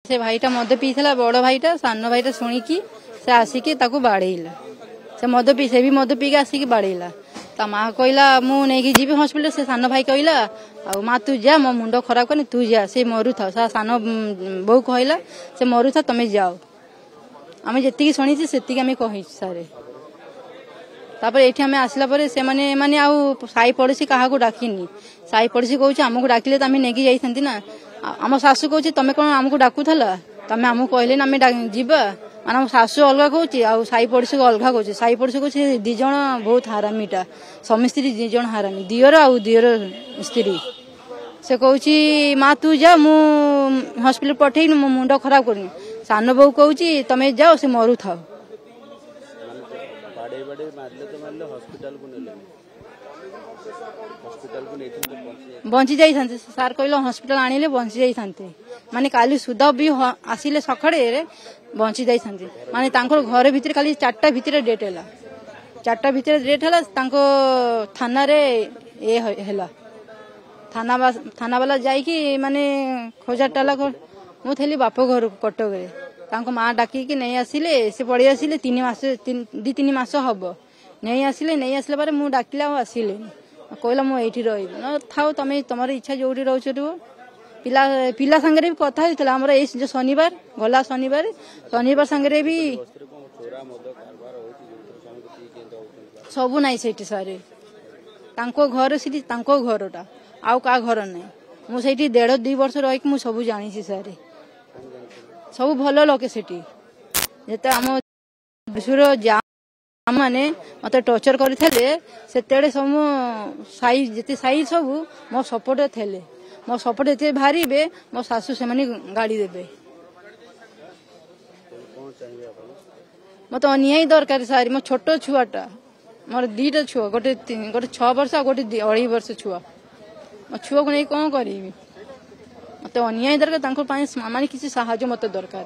से भाईटा मद पीला बड़ भाईटा सान भाईटा शुणिकी से आसिकी बाड़ेला से मद पी से भी मद पी के आसिकी बाड़ेला ता माँ कहला मुझे जीवी हस्पिटाल से सान भाई कहला आ माँ तू जा मो मुंड खराब करनी तू जा से मरु था सान बो कहला से मरु था तुम जाओ आम जी शुणी से कही सारे तापर ये आम आसला से माने साई पड़ोशी क्या डाकिनी साई पड़ोशी कौच आमको डाकिले तो आम नहीं जाती ना आम शाशु कौच तुम कौन आमको डाकुला तुम आमको कहले ना आम जीवा माना शाशु अलग कौच साई पड़ोशी को अलग कौच साई पड़ोशी कौच दिज बहुत हारामीटा स्वामी स्त्री दिज हारामी दियर आ दियर स्त्री से कौच माँ तू जा मु हस्पिटाल पठेन मो मुंड खराब करनी सान बो कौच तुम जाओ से मरु था बंची जाइए सार कहले हस्पिटाल आनिले बंची जाइए माने काली सुधा भी आसिले सखड़े बंची जाइए माने तांको घर भितर खाली 4टा भितर डेट है 4टा भितर डेट है थाना रे ए हैला थाना वाला जाइकी माने खोजा टाला मु थेली बाप घर कटक रे तांको माँ डाकी नहीं आसिले से पड़े आसिले 2-3 मास हम नहीं आसिले बारे मु डाकिले आसिले कहला मुझे रही न था तुम तुम इच्छा जो रोच रुह पिला पिला सांगे भी कथा होता आमर ये जो शनिवार गला शनिवार सांगे भी सबू नाई से सारे घर से घरटा आउ का घर ना मुझे 1.5-2 वर्ष रही मुझे सब जानी सारे सब भल लोके से आम विश्वर जा माने मत टर्चर करते से सब साई जिते साई सब मो सपोर्ट थे मो सपोर्ट ये बाहर मो शाशु से गाड़ी देवे मत निहाई दरकार सारी मो छोट छुआटा मोर 2टा छुआ गोटे 6 वर्ष आ गोटे 2.5 वर्ष छुआ मो छुआ को नहीं कौन करी मत निहाई दरकार माने किसी साहाय्य मत दरकार।